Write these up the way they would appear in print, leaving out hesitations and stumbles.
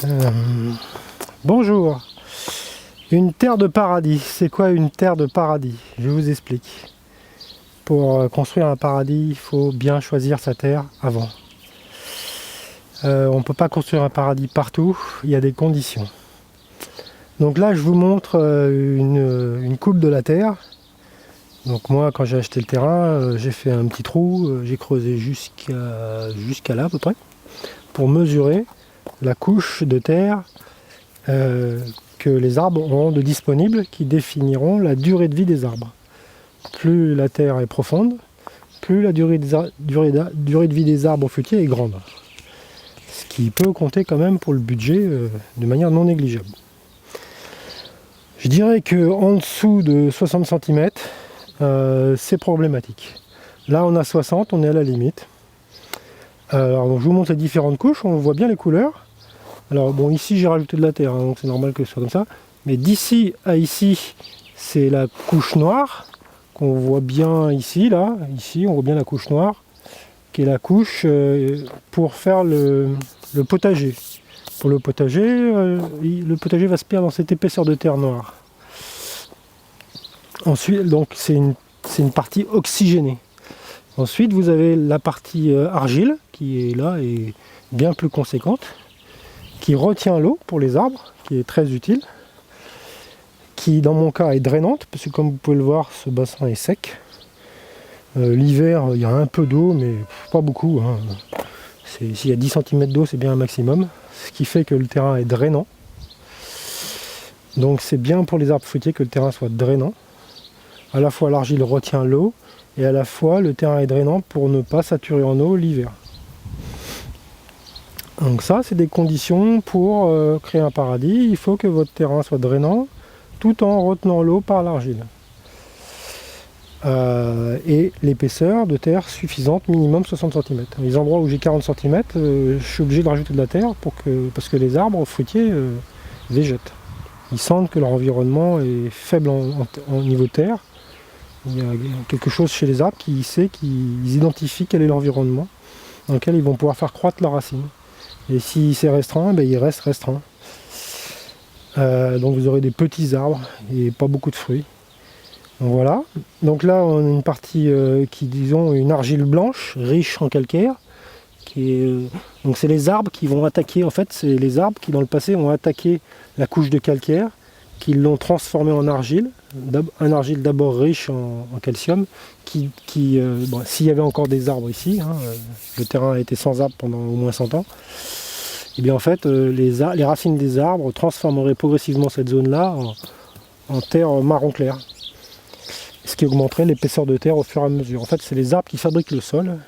Euh, Bonjour. Une terre de paradis. C'est quoi une terre de paradis? Je vous explique. Pour construire un paradis, il faut bien choisir sa terre avant. On ne peut pas construire un paradis partout, il y a des conditions. Donc là, je vous montre une coupe de la terre. Donc moi, quand j'ai acheté le terrain, j'ai fait un petit trou, j'ai creusé jusqu'à là à peu près, pour mesurer la couche de terre que les arbres auront de disponible, qui définiront la durée de vie des arbres. Plus la terre est profonde, plus la durée de vie des arbres fruitiers est grande. Ce qui peut compter quand même pour le budget de manière non négligeable. Je dirais qu'en dessous de 60 cm, c'est problématique. Là on a 60, on est à la limite. Alors je vous montre les différentes couches, on voit bien les couleurs. Alors bon, ici j'ai rajouté de la terre, hein, donc c'est normal que ce soit comme ça. Mais d'ici à ici, c'est la couche noire, qu'on voit bien ici, là. Ici, on voit bien la couche noire, qui est la couche pour faire le potager. Pour le potager va se perdre dans cette épaisseur de terre noire. Ensuite, donc c'est une partie oxygénée. Ensuite, vous avez la partie argile, qui est là et bien plus conséquente, qui retient l'eau pour les arbres, qui est très utile, qui dans mon cas est drainante, parce que comme vous pouvez le voir, ce bassin est sec. L'hiver, il y a un peu d'eau, mais pas beaucoup, hein. S'il y a 10 cm d'eau, c'est bien un maximum, ce qui fait que le terrain est drainant. Donc c'est bien pour les arbres fruitiers que le terrain soit drainant. À la fois l'argile retient l'eau, et à la fois le terrain est drainant pour ne pas saturer en eau l'hiver. Donc ça, c'est des conditions pour créer un paradis. Il faut que votre terrain soit drainant, tout en retenant l'eau par l'argile. Et l'épaisseur de terre suffisante, minimum 60 cm. Les endroits où j'ai 40 cm, je suis obligé de rajouter de la terre parce que les arbres fruitiers végètent. Ils sentent que leur environnement est faible en niveau terre. Il y a quelque chose chez les arbres qui identifient quel est l'environnement dans lequel ils vont pouvoir faire croître leurs racines. Et si c'est restreint, il reste restreint. Donc vous aurez des petits arbres et pas beaucoup de fruits. Donc voilà. Donc là on a une partie qui, disons, une argile blanche, riche en calcaire. Donc c'est les arbres qui vont attaquer, en fait c'est les arbres qui dans le passé ont attaqué la couche de calcaire, qui l'ont transformée en argile. Un argile d'abord riche en calcium, bon, s'il y avait encore des arbres ici, hein, le terrain a été sans arbres pendant au moins 100 ans, et bien en fait les racines des arbres transformeraient progressivement cette zone-là en terre marron clair, ce qui augmenterait l'épaisseur de terre au fur et à mesure. En fait, c'est les arbres qui fabriquent le sol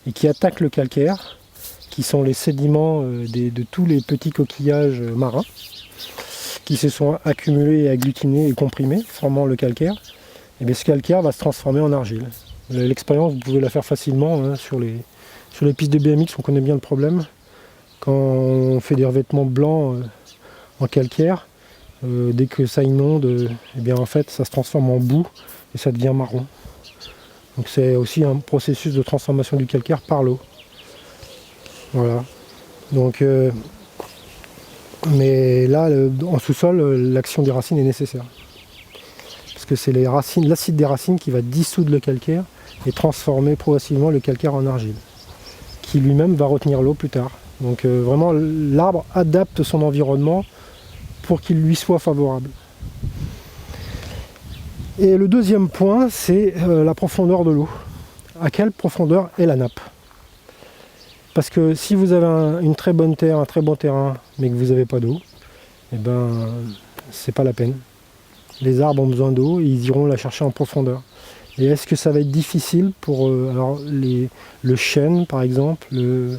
et qui attaquent le calcaire, qui sont les sédiments de tous les petits coquillages marins, qui se sont accumulés et agglutinés et comprimés, formant le calcaire. Et bien ce calcaire va se transformer en argile. L'expérience, vous pouvez la faire facilement, hein, sur les pistes de BMX, on connaît bien le problème. Quand on fait des revêtements blancs en calcaire, dès que ça inonde, et bien en fait ça se transforme en boue et ça devient marron. Donc c'est aussi un processus de transformation du calcaire par l'eau. Voilà. Donc mais là, en sous-sol, l'action des racines est nécessaire. Parce que c'est l'acide des racines qui va dissoudre le calcaire et transformer progressivement le calcaire en argile, qui lui-même va retenir l'eau plus tard. Donc vraiment, l'arbre adapte son environnement pour qu'il lui soit favorable. Et le deuxième point, c'est la profondeur de l'eau. À quelle profondeur est la nappe? Parce que si vous avez une très bonne terre, un très bon terrain, mais que vous n'avez pas d'eau, eh ben c'est pas la peine. Les arbres ont besoin d'eau et ils iront la chercher en profondeur. Et est-ce que ça va être difficile pour le chêne par exemple, le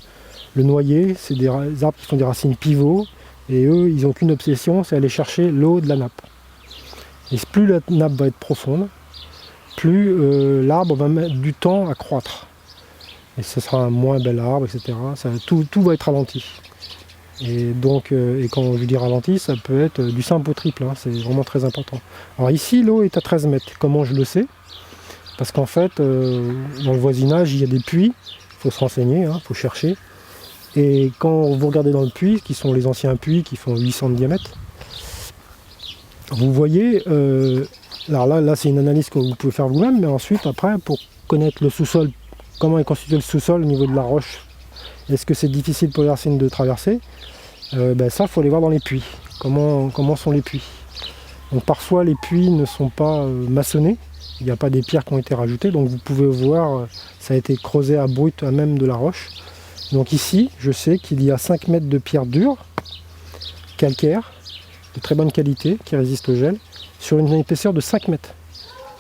noyer, c'est des arbres qui font des racines pivots, et eux ils n'ont qu'une obsession, c'est aller chercher l'eau de la nappe. Et plus la nappe va être profonde, plus l'arbre va mettre du temps à croître. Et ce sera un moins bel arbre, etc. Tout va être ralenti. Et donc, et quand je dis ralenti, ça peut être du simple au triple, hein, c'est vraiment très important. Alors ici, l'eau est à 13 mètres. Comment je le sais? Parce qu'en fait, dans le voisinage, il y a des puits, il faut se renseigner, il faut chercher. Et quand vous regardez dans le puits, qui sont les anciens puits qui font 800 de diamètre, vous voyez, alors là c'est une analyse que vous pouvez faire vous-même, mais ensuite après pour connaître le sous-sol, comment est constitué le sous-sol au niveau de la roche, est-ce que c'est difficile pour les racines de traverser, ça il faut aller voir dans les puits, comment sont les puits. Donc parfois les puits ne sont pas maçonnés, il n'y a pas des pierres qui ont été rajoutées, donc vous pouvez voir, ça a été creusé à brut à même de la roche. Donc ici, je sais qu'il y a 5 mètres de pierre dure, calcaire, de très bonne qualité, qui résiste au gel, sur une épaisseur de 5 mètres.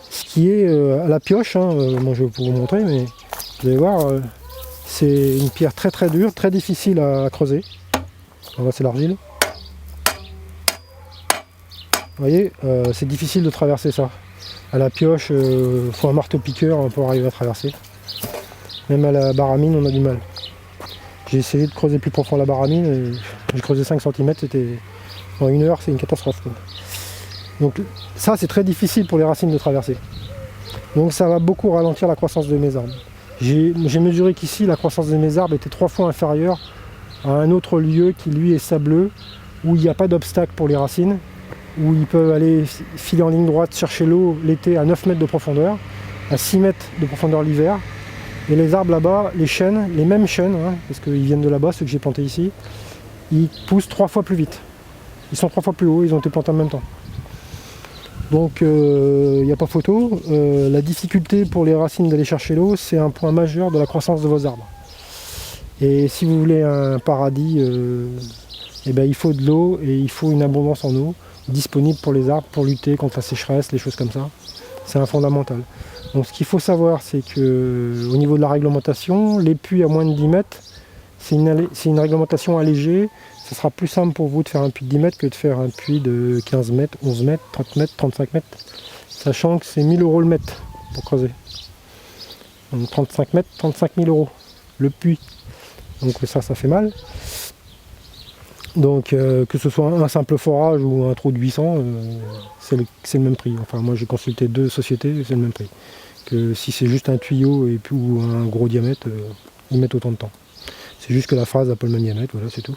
Ce qui est à la pioche, moi je vais vous montrer, mais vous allez voir, c'est une pierre très très dure, très difficile à creuser. Là c'est l'argile. Vous voyez, c'est difficile de traverser ça. À la pioche, il faut un marteau-piqueur pour arriver à traverser. Même à la baramine, on a du mal. J'ai essayé de creuser plus profond la baramine, j'ai creusé 5 cm, c'était en 1 heure, c'est une catastrophe. Donc ça, c'est très difficile pour les racines de traverser. Donc ça va beaucoup ralentir la croissance de mes arbres. J'ai mesuré qu'ici, la croissance de mes arbres était 3 fois inférieure à un autre lieu qui, lui, est sableux, où il n'y a pas d'obstacle pour les racines, où ils peuvent aller filer en ligne droite, chercher l'eau l'été à 9 mètres de profondeur, à 6 mètres de profondeur l'hiver. Et les arbres là-bas, les chênes, les mêmes chênes, parce qu'ils viennent de là-bas, ceux que j'ai plantés ici, ils poussent 3 fois plus vite. Ils sont 3 fois plus hauts, ils ont été plantés en même temps. Donc il n'y a pas photo. La difficulté pour les racines d'aller chercher l'eau, c'est un point majeur de la croissance de vos arbres. Et si vous voulez un paradis, il faut de l'eau et il faut une abondance en eau disponible pour les arbres pour lutter contre la sécheresse, les choses comme ça. C'est un fondamental. Donc ce qu'il faut savoir, c'est que au niveau de la réglementation, les puits à moins de 10 mètres, c'est une réglementation allégée. Ce sera plus simple pour vous de faire un puits de 10 mètres que de faire un puits de 15 mètres, 11 mètres, 30 mètres, 35 mètres. Sachant que c'est 1000 € le mètre pour creuser. Donc 35 mètres, 35 000 € le puits. Donc ça fait mal. Donc que ce soit un simple forage ou un trou de 800, c'est le même prix. Enfin moi j'ai consulté 2 sociétés, c'est le même prix. Que si c'est juste un tuyau et puis, ou un gros diamètre, ils mettent autant de temps. C'est juste que la phase n'a pas le même diamètre, voilà c'est tout.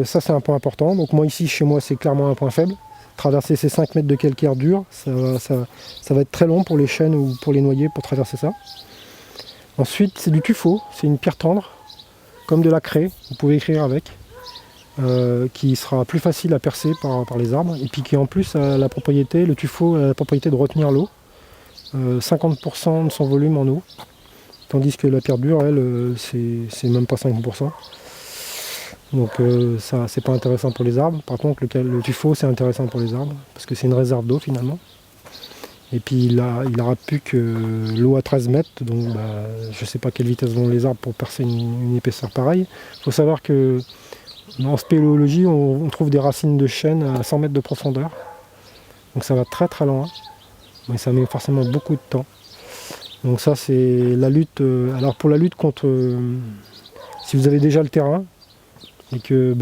Ça c'est un point important. Donc moi ici chez moi c'est clairement un point faible. Traverser ces 5 mètres de calcaire dur, ça va être très long pour les chênes ou pour les noyers pour traverser ça. Ensuite, c'est du tuffeau, c'est une pierre tendre, comme de la craie, vous pouvez écrire avec, qui sera plus facile à percer par les arbres, et puis qui en plus a la propriété, le tuffeau a la propriété de retenir l'eau, 50% de son volume en eau, tandis que la pierre dure, elle, c'est même pas 50%. Donc ça, c'est pas intéressant pour les arbres. Par contre, le tuffeau, c'est intéressant pour les arbres, parce que c'est une réserve d'eau finalement. Et puis il aura plus que l'eau à 13 mètres, donc je ne sais pas quelle vitesse vont les arbres pour percer une épaisseur pareille. Il faut savoir que en spéléologie, on trouve des racines de chêne à 100 mètres de profondeur. Donc ça va très très loin, mais ça met forcément beaucoup de temps. Donc ça c'est la lutte. Alors pour la lutte contre, si vous avez déjà le terrain et que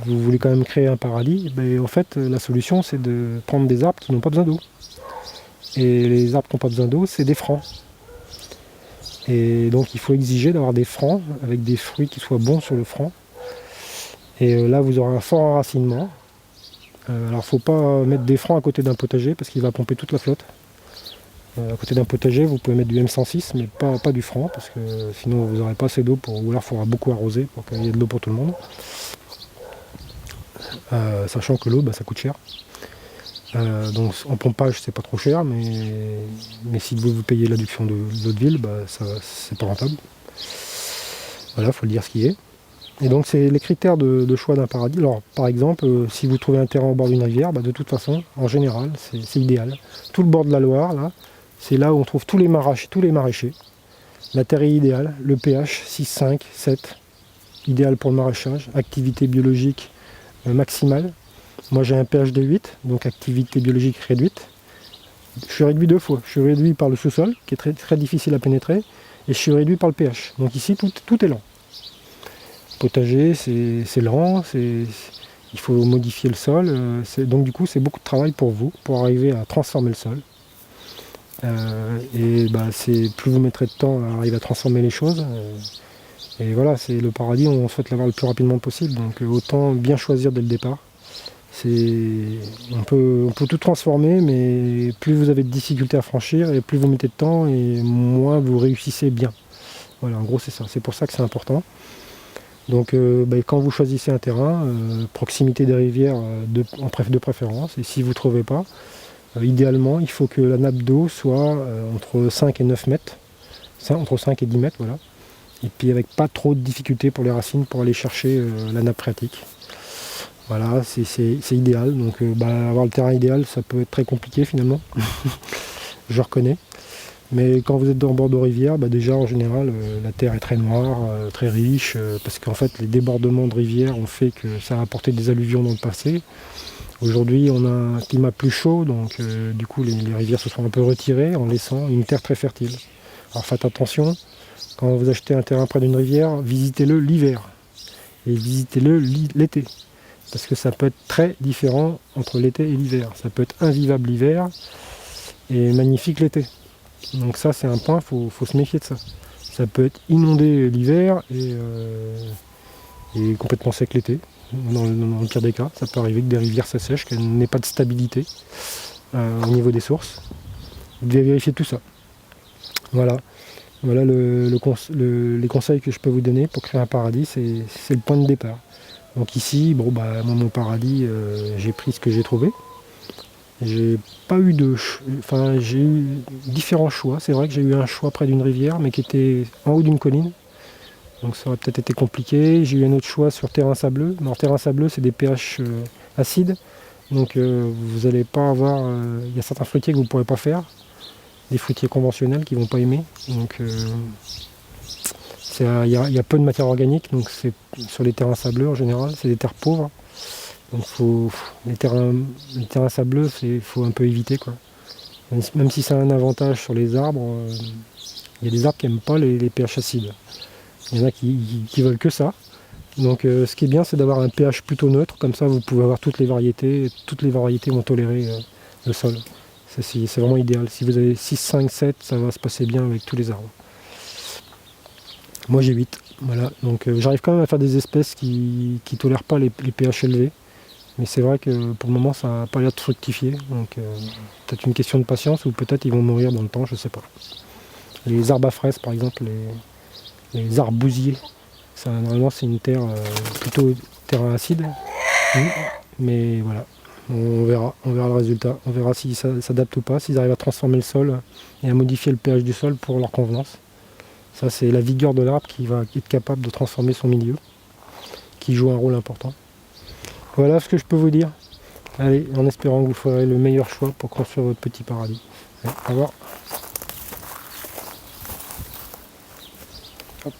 vous voulez quand même créer un paradis, en fait la solution c'est de prendre des arbres qui n'ont pas besoin d'eau. Et les arbres qui n'ont pas besoin d'eau, c'est des francs. Et donc il faut exiger d'avoir des francs avec des fruits qui soient bons sur le franc. Et là vous aurez un fort enracinement. Alors il ne faut pas mettre des francs à côté d'un potager parce qu'il va pomper toute la flotte. À côté d'un potager, vous pouvez mettre du M106, mais pas du franc, parce que sinon vous n'aurez pas assez d'eau, ou alors il faudra beaucoup arroser pour qu'il y ait de l'eau pour tout le monde. Sachant que l'eau, ça coûte cher. Donc en pompage c'est pas trop cher, mais si vous payez l'adduction de l'eau de ville, c'est pas rentable. Voilà, faut le dire ce qui est. Et donc c'est les critères de choix d'un paradis. Alors par exemple, si vous trouvez un terrain au bord d'une rivière, de toute façon, en général, c'est idéal. Tout le bord de la Loire, là, c'est là où on trouve tous les maraîchers. La terre est idéale, le pH 6, 5, 7, idéal pour le maraîchage, activité biologique maximale. Moi j'ai un pH de 8, donc activité biologique réduite. Je suis réduit 2 fois. Je suis réduit par le sous-sol, qui est très, très difficile à pénétrer, et je suis réduit par le pH. Donc ici tout est lent. Potager, c'est lent, il faut modifier le sol. Donc du coup c'est beaucoup de travail pour vous, pour arriver à transformer le sol. Et c'est plus vous mettrez de temps à arriver à transformer les choses. Et voilà, c'est le paradis, on souhaite l'avoir le plus rapidement possible, donc autant bien choisir dès le départ. On peut tout transformer, mais plus vous avez de difficultés à franchir, et plus vous mettez de temps, et moins vous réussissez bien. Voilà, en gros c'est ça, c'est pour ça que c'est important. Donc quand vous choisissez un terrain, proximité des rivières de préférence, et si vous ne trouvez pas, idéalement il faut que la nappe d'eau soit entre 5 et 9 mètres, entre 5 et 10 mètres, voilà. Et puis avec pas trop de difficultés pour les racines pour aller chercher la nappe phréatique. Voilà, c'est idéal. Donc avoir le terrain idéal, ça peut être très compliqué finalement, je reconnais. Mais quand vous êtes en bord de rivière, déjà en général, la terre est très noire, très riche, parce qu'en fait les débordements de rivière ont fait que ça a apporté des alluvions dans le passé. Aujourd'hui on a un climat plus chaud, donc du coup les rivières se sont un peu retirées en laissant une terre très fertile. Alors faites attention, quand vous achetez un terrain près d'une rivière, visitez-le l'hiver et visitez-le l'été. Parce que ça peut être très différent entre l'été et l'hiver. Ça peut être invivable l'hiver et magnifique l'été. Donc ça c'est un point, il faut se méfier de ça. Ça peut être inondé l'hiver et complètement sec l'été. Dans le pire des cas, ça peut arriver que des rivières s'assèchent, qu'elles n'aient pas de stabilité au niveau des sources. Vous devez vérifier tout ça. Voilà les conseils que je peux vous donner pour créer un paradis, c'est le point de départ. Donc ici, moi mon paradis, j'ai pris ce que j'ai trouvé. J'ai pas eu j'ai eu différents choix. C'est vrai que j'ai eu un choix près d'une rivière, mais qui était en haut d'une colline. Donc ça aurait peut-être été compliqué. J'ai eu un autre choix sur terrain sableux. Mais en terrain sableux, c'est des pH acides. Donc vous n'allez pas avoir. Il y a certains fruitiers que vous ne pourrez pas faire. Des fruitiers conventionnels qui ne vont pas aimer. Donc il y a peu de matière organique, donc c'est sur les terrains sableux en général, c'est des terres pauvres. Donc les terrains sableux, il faut un peu éviter, quoi. Même si ça a un avantage sur les arbres, il y a des arbres qui n'aiment pas les pH acides. Il y en a qui veulent que ça. Donc ce qui est bien, c'est d'avoir un pH plutôt neutre, comme ça vous pouvez avoir toutes les variétés vont tolérer le sol. C'est vraiment idéal. Si vous avez 6, 5, 7, ça va se passer bien avec tous les arbres. Moi j'ai 8, voilà. Donc j'arrive quand même à faire des espèces qui ne tolèrent pas les pH élevés. Mais c'est vrai que pour le moment ça n'a pas l'air de fructifier. Donc peut-être une question de patience ou peut-être ils vont mourir dans le temps, je ne sais pas. Les arbres à fraises par exemple, les arbres bousiers, normalement c'est une terre plutôt terrain acide. Mais voilà, on verra le résultat. On verra s'ils s'adaptent ou pas, s'ils arrivent à transformer le sol et à modifier le pH du sol pour leur convenance. Ça, c'est la vigueur de l'arbre qui va être capable de transformer son milieu, qui joue un rôle important. Voilà ce que je peux vous dire. Allez, en espérant que vous ferez le meilleur choix pour construire votre petit paradis. Allez, au revoir.